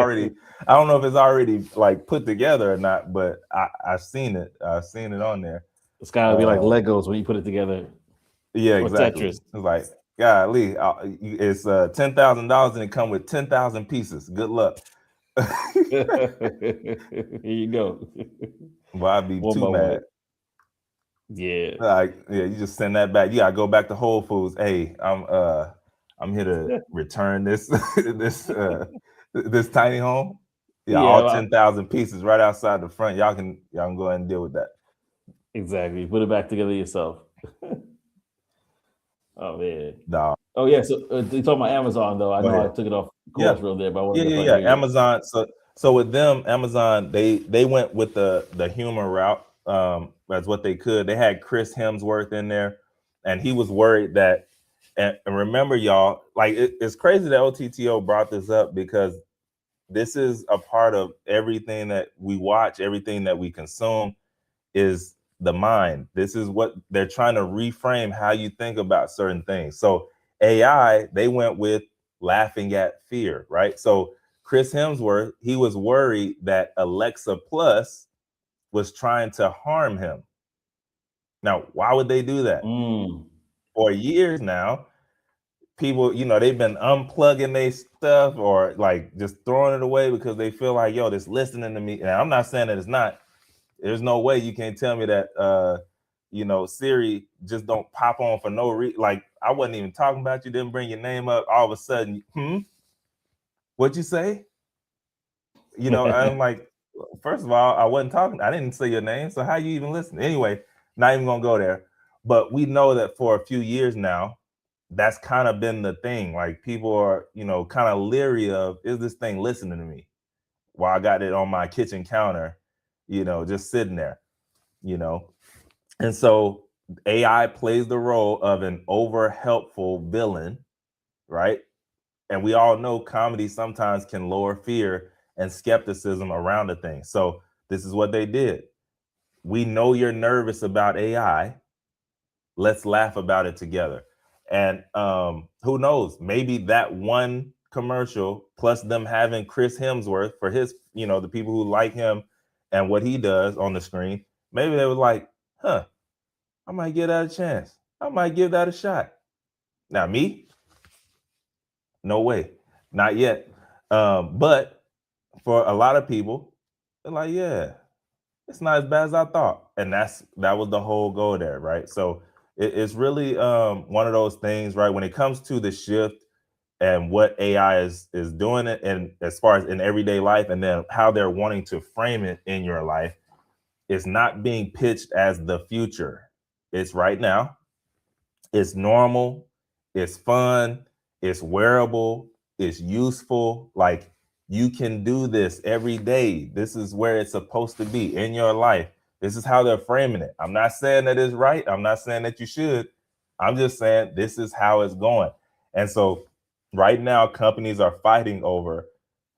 already like put together or not, but I've seen it. I've seen it on there. It's gotta be like Legos when you put it together. Yeah, or exactly. Tetris. It's like, golly, it's $10,000 and it come with 10,000 pieces. Good luck. Here you go. Well, I'd be One too by one. mad. Yeah. Like, yeah, you just send that back. You gotta go back to Whole Foods. Hey, I'm here to return this this tiny home. Yeah, all 10,000 pieces right outside the front. Y'all can go ahead and deal with that. Exactly. Put it back together yourself. Oh man. Nah. Oh yeah. So you talking about Amazon though? I know I took it off course real there, but I wanted to yeah. Amazon. So with them, Amazon, they went with the humor route. That's what they could. They had Chris Hemsworth in there, and he was worried that. And remember, y'all, like it's crazy that OTTO brought this up, because this is a part of everything that we watch, everything that we consume is the mind. This is what they're trying to reframe how you think about certain things. So AI, they went with laughing at fear, right? So Chris Hemsworth, he was worried that Alexa Plus was trying to harm him. Now, why would they do that? For years now, people, they've been unplugging their stuff or like just throwing it away because they feel like, yo, this listening to me. And I'm not saying that it's not. There's no way you can't tell me that Siri just don't pop on for no reason. Like, I wasn't even talking about you, didn't bring your name up. All of a sudden, what'd you say? I'm like, first of all, I wasn't talking. I didn't say your name. So how you even listen? Anyway, not even gonna go there. But we know that for a few years now, that's kind of been the thing. Like, people are, kind of leery of, is this thing listening to me while I got it on my kitchen counter, just sitting there, And so AI plays the role of an over helpful villain, right? And we all know comedy sometimes can lower fear and skepticism around a thing. So this is what they did. We know you're nervous about AI. Let's laugh about it together. And who knows, maybe that one commercial plus them having Chris Hemsworth for his, the people who like him and what he does on the screen, maybe they were like, I might give that a chance. I might give that a shot. Now, me, no way, not yet. But for a lot of people, they're like, yeah, it's not as bad as I thought. And that was the whole goal there, right? So it's really one of those things, right? When it comes to the shift and what AI is doing it, and as far as in everyday life, and then how they're wanting to frame it in your life, it's not being pitched as the future. It's right now. It's normal. It's fun. It's wearable. It's useful. Like, you can do this every day. This is where it's supposed to be in your life. This is how they're framing it. I'm not saying that it's right. I'm not saying that you should. I'm just saying this is how it's going. And so Right now, companies are fighting over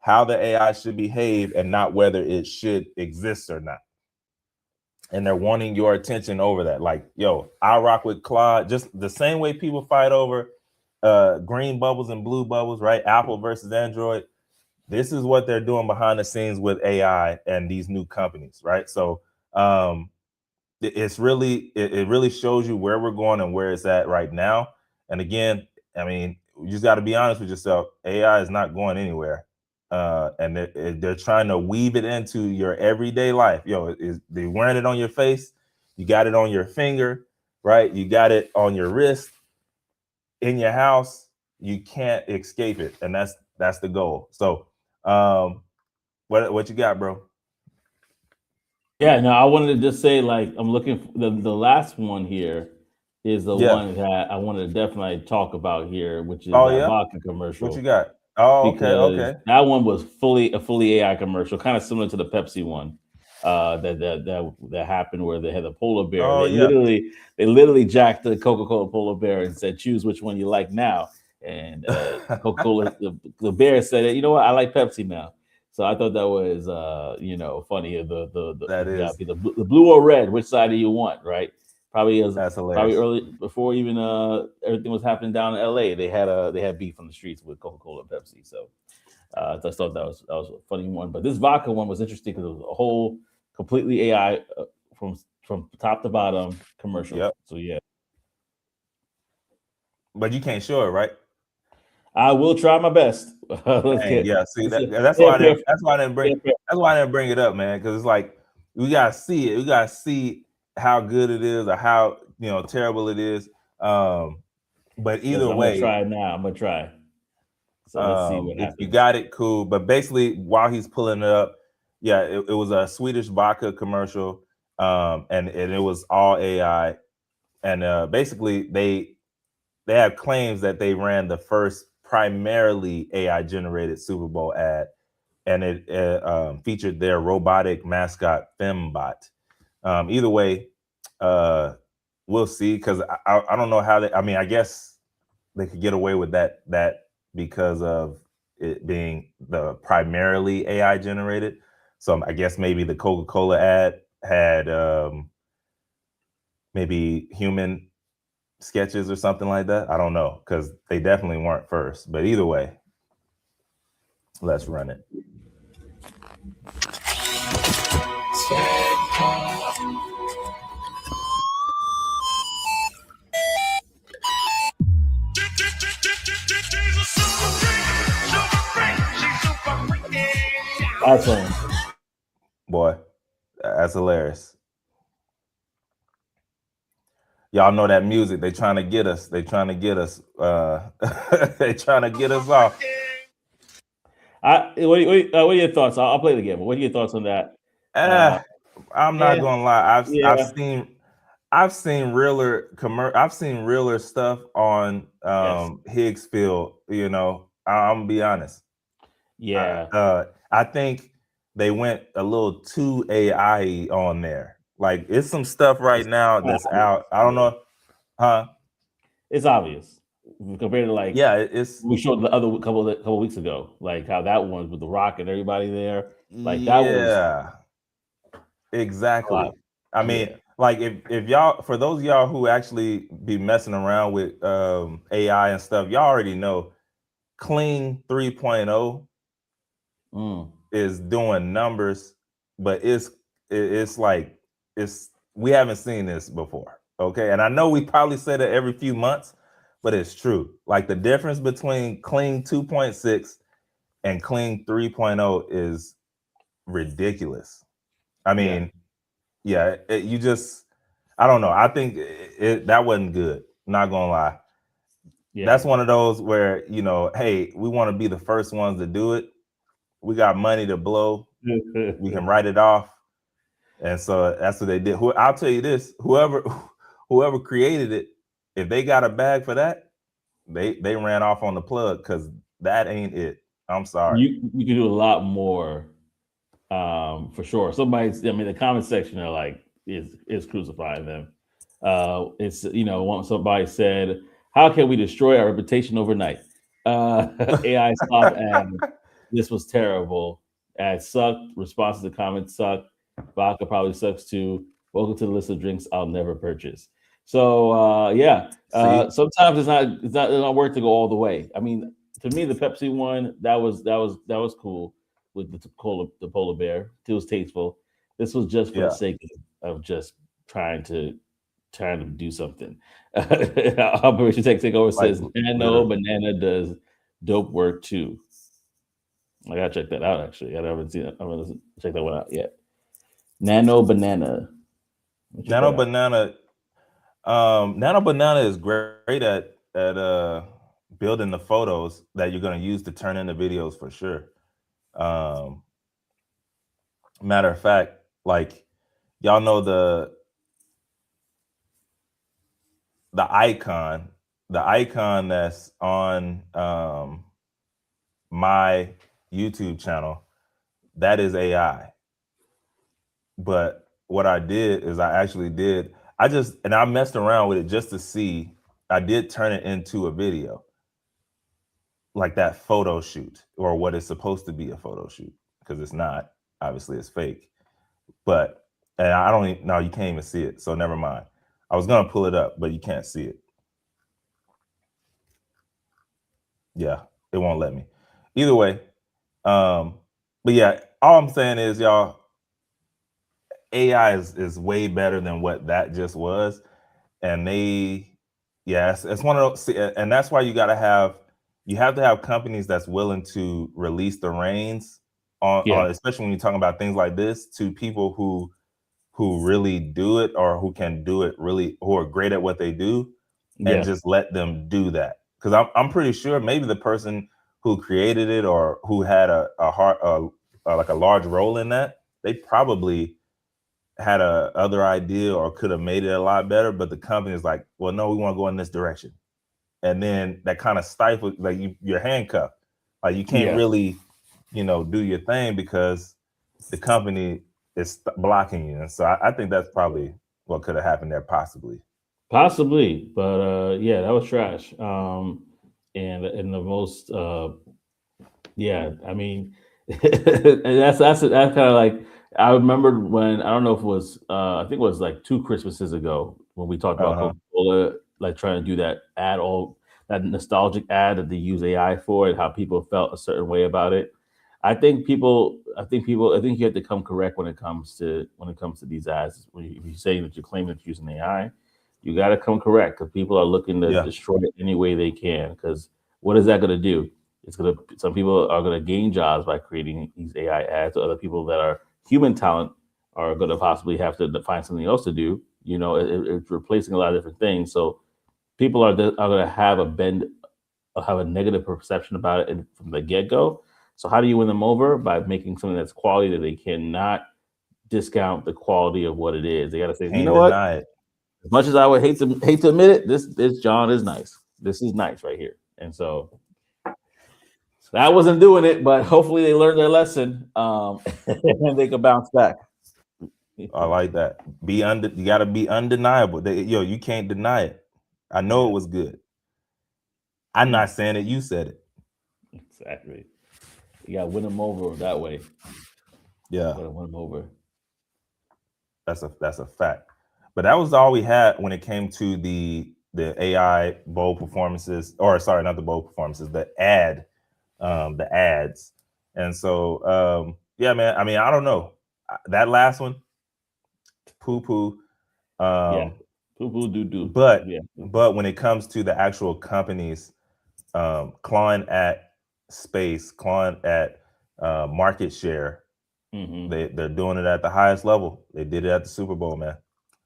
how the AI should behave and not whether it should exist or not. And they're wanting your attention over that. Like, yo, I rock with Claude, just the same way people fight over green bubbles and blue bubbles, right? Apple versus Android. This is what they're doing behind the scenes with AI and these new companies, right? So it's really it really shows you where we're going and where it's at right now. And again, I mean, you just got to be honest with yourself. AI is not going anywhere, and they're trying to weave it into your everyday life. Yo, they're wearing it on your face, you got it on your finger, right? You got it on your wrist, in your house. You can't escape it, and that's the goal. So, what you got, bro? Yeah, no, I wanted to just say, like, I'm looking for the last one here is the Yeah. one that I wanted to definitely talk about here, which is Oh that yeah. vodka commercial. What you got? Oh, okay, Because okay. that one was fully AI commercial, kind of similar to the Pepsi one that happened where they had the polar bear. Oh They yeah. literally jacked the Coca-Cola polar bear and said, "Choose which one you like now." And Coca-Cola, the bear said, "You know what? I like Pepsi now." So I thought that was funny. That You gotta is. be the blue or red. Which side do you want? Right? Probably That's probably hilarious. early before even everything was happening down in LA. They had beef on the streets with Coca-Cola and Pepsi. So I just thought that was a funny one. But this vodka one was interesting because it was a whole completely AI from top to bottom commercial. Yep. So yeah, But you can't show it, right? I will try my best. Let's Dang, get yeah. See let's that's say why a I prayer. didn't. That's why I didn't bring. That's why I didn't bring it up, man. Because it's like we gotta see it. We gotta see how good it is or how terrible it is. But Yes, either I'm gonna way, try it now. I'm gonna try. So let's see what if you happens. got it, cool. But basically, while he's pulling it up, yeah, it was a Swedish vodka commercial, and it was all AI. And basically, they have claims that they ran the first primarily AI generated Super Bowl ad, and it featured their robotic mascot Fembot. Either way, we'll see. Because I don't know how they. I mean, I guess they could get away with that because of it being the primarily AI generated. So I guess maybe the Coca-Cola ad had maybe human sketches or something like that. I don't know, because they definitely weren't first. But either way, let's run it. Awesome. Boy, that's hilarious. Y'all know that music. They trying to get us. They trying to get us. They trying to get us off. What are your thoughts? I'll play the game. What are your thoughts on that? I'm not gonna lie. Yeah. I've seen realer stuff on Yes. Higgsfield. I'm gonna be honest. Yeah. I think they went a little too AI on there. Like, it's some stuff right now that's out. I don't know, huh? It's obvious compared to like Yeah, it's we showed the other couple weeks ago, like how that one with the Rock and everybody there, like that was yeah, a lot. exactly. I mean, Yeah. like if y'all, for those of y'all who actually be messing around with AI and stuff, y'all already know Clean 3.0 is doing numbers, but it's like we haven't seen this before. Okay, and I know we probably say that every few months, but it's true. Like, the difference between Clean 2.6 and Clean 3.0 is ridiculous. I mean, yeah, I don't know. I think that wasn't good. Not gonna lie. Yeah. That's one of those where, hey, we want to be the first ones to do it. We got money to blow. We can write it off. And so that's what they did. I'll tell you this: whoever created it, if they got a bag for that, they ran off on the plug, because that ain't it. I'm sorry. You can do a lot more, for sure. The comment section are like is crucifying them. Somebody said, "How can we destroy our reputation overnight? AI stop ad. This was terrible. Ad sucked. Responses to comments sucked. Vodka probably sucks too. Welcome to the list of drinks I'll never purchase. So See, sometimes it's not worth to go all the way. I mean, to me, the Pepsi one that was cool with the polar bear. It was tasteful. This was just for the yeah, sake of just trying to do something. Operation Takeover like says Nano literally. Banana does dope work too. I gotta check that out. Actually, I haven't seen it. I haven't checked that one out yet. Nano Banana. Let me check Nano that out. Banana, Nano Banana is great at building the photos that you're gonna use to turn into videos for sure. Um, Matter of fact, like y'all know the icon that's on my YouTube channel, that is AI. But what I did is I messed around with it just to see. I did turn it into a video, like that photo shoot, or what is supposed to be a photo shoot, because it's not. Obviously, it's fake. But and I don't even, no, you can't even see it. So never mind. I was gonna pull it up, but you can't see it. Yeah, it won't let me. Either way, but yeah, all I'm saying is, y'all, AI is way better than what that just was. And it's one of those, and that's why you have to have companies that's willing to release the reins Yeah, especially when you're talking about things like this, to people who really do it, or who can do it really, who are great at what they do, and yeah, just let them do that. Because I'm pretty sure maybe the person who created it, or who had like a large role in that, they probably had a other idea or could have made it a lot better, but the company is like, well, no, we want to go in this direction. And then that kind of stifles, like, you're handcuffed. Like, you can't yeah. really, do your thing, because the company is blocking you. And so I think that's probably what could have happened there, possibly. Possibly, but yeah, that was trash. And the most yeah, I mean, and that's kind of like, I remember when, I don't know if it was I think it was like 2 Christmases ago, when we talked about Uh-huh. Coca-Cola like trying to do that nostalgic ad that they use AI for, and how people felt a certain way about it. I think you have to come correct when it comes to these ads. If you're saying that you're claiming that you're using AI, you got to come correct, because people are looking to Yeah. destroy it any way they can. Because what is that going to do? Some people are gonna gain jobs by creating these AI ads. Other people that are human talent are gonna possibly have to find something else to do. It's replacing a lot of different things. So people are gonna have a negative perception about it from the get go. So how do you win them over? By making something that's quality, that they cannot discount the quality of what it is. They got to say, you Can't know what? deny it. As much as I would hate to admit it, this John is nice. This is nice right here. And so I wasn't doing it, but hopefully they learned their lesson, and they can bounce back. I like that. You got to be undeniable. You can't deny it. I know it Yeah, was good. I'm not saying it. You said it. exactly. You got to win them over that way. Yeah. Got to win them over. That's a fact. But that was all we had when it came to the AI bold performances, or sorry, not the bold performances, the ads. And so yeah, man. I mean, I don't know. That last one, poo poo. Yeah, Um, poo poo doo doo. but Yeah, but when it comes to the actual companies clawing at space, clawing at market share, hmm, they're doing it at the highest level. They did it at the Super Bowl, man.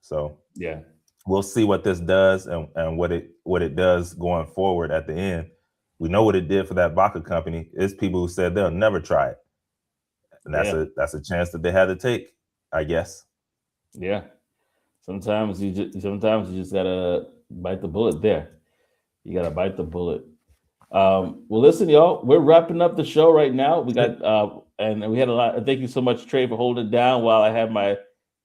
So yeah, we'll see what this does, and what it does going forward at the end. We know what it did for that vodka company. It's people who said they'll never try it. And yeah, that's a chance that they had to take, I guess. yeah. Sometimes you just gotta bite the bullet. There, you gotta bite the bullet. Well, listen, y'all, we're wrapping up the show right now. We got and we had a lot. Thank you so much, Trey, for holding it down while I had my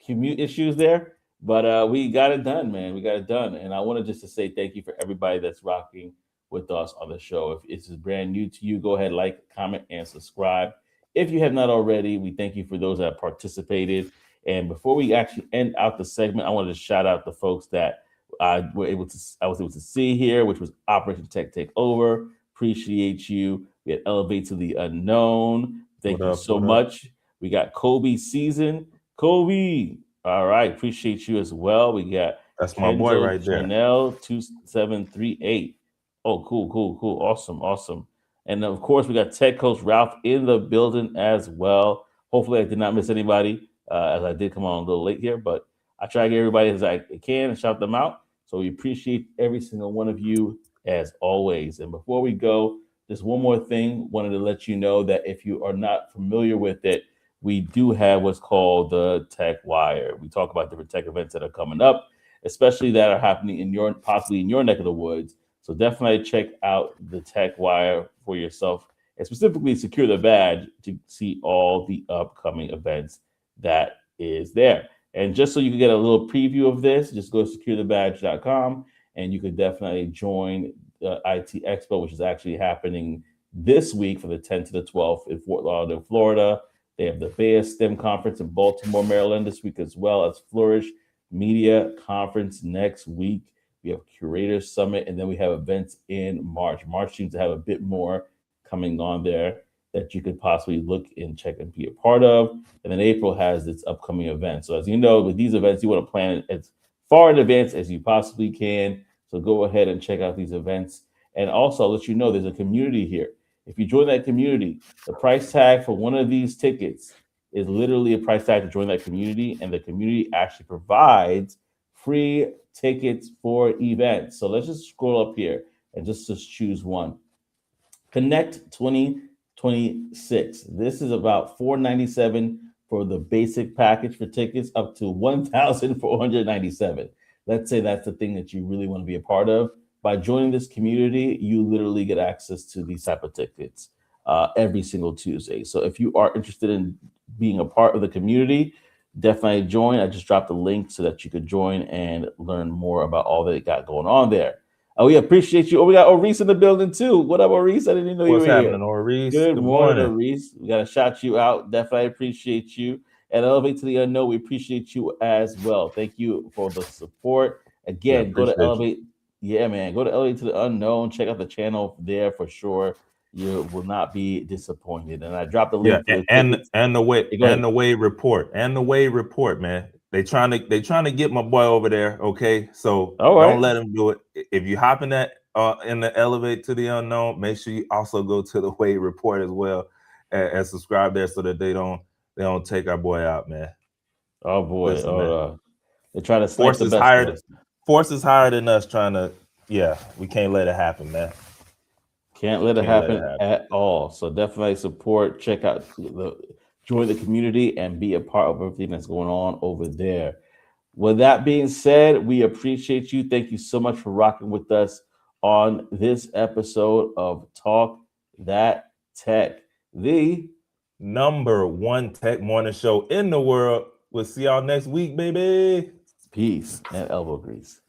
commute issues there. But we got it done, man. We got it done, and I wanted just to say thank you for everybody that's rocking with us on the show. If this is brand new to you, go ahead, like, comment, and subscribe. If you have not already, we thank you for those that participated. And before we actually end out the segment, I wanted to shout out the folks that I was able to see here, which was Operation Tech Takeover. Appreciate you. We had Elevate to the Unknown. Thank you so much. We got Kobe Season. Kobe. All right. Appreciate you as well. We got that's my boy right there. Chanel 2738. Oh, cool. Awesome. And of course, we got Tech Coach Ralph in the building as well. Hopefully, I did not miss anybody, as I did come on a little late here, but I try to get everybody as I can and shout them out. So we appreciate every single one of you as always. And before we go, just one more thing. Wanted to let you know that if you are not familiar with it, we do have what's called the Tech Wire. We talk about different tech events that are coming up, especially that are happening in possibly in your neck of the woods. So definitely check out the Tech Wire for yourself, and specifically secure the badge to see all the upcoming events that is there. And just so you can get a little preview of this, just go to securethebadge.com and you could definitely join the IT Expo, which is actually happening this week from the 10th to the 12th in Fort Lauderdale, Florida. They have the Bay STEM Conference in Baltimore, Maryland this week, as well as Flourish Media Conference next week. We have Curators Summit, and then we have events in March. March seems to have a bit more coming on there that you could possibly look and check and be a part of. And then April has its upcoming event. So as you know, with these events, you want to plan as far in advance as you possibly can. So go ahead and check out these events. And also, I'll let you know there's a community here. If you join that community, the price tag for one of these tickets is literally a price tag to join that community. And the community actually provides free tickets for events. So let's just scroll up here and just choose one. Connect 2026. This is about $497 for the basic package for tickets, up to $1,497. Let's say that's the thing that you really want to be a part of. By joining this community, you literally get access to these type of tickets every single Tuesday. So if you are interested in being a part of the community, definitely join. I just dropped a link so that you could join and learn more about all that it got going on there. Oh, we appreciate you. Oh, we got Oris in the building too. What up, Oris? I didn't even know you were here. What's happening, Oris? Good morning, Oris. We got to shout you out. Definitely appreciate you. And Elevate to the Unknown, we appreciate you as well. Thank you for the support. Again, go to Elevate. Yeah, man. Go to Elevate to the Unknown. Check out the channel there for sure. You will not be disappointed. And I dropped the link. Yeah, and the way report, man. They trying to get my boy over there. Okay, so don't let him do it. If you hop in that in the Elevate to the Unknown, make sure you also go to the Way Report as well and subscribe there so that they don't take our boy out, man. Oh boy, man. They try to force is higher. Force is higher than us. We can't let it happen, man. Can't let it happen at all. So definitely support, check out join the community and be a part of everything that's going on over there. With that being said, we appreciate you. Thank you so much for rocking with us on this episode of Talk That Tech, the #1 tech morning show in the world. We'll see y'all next week, baby. Peace and elbow grease.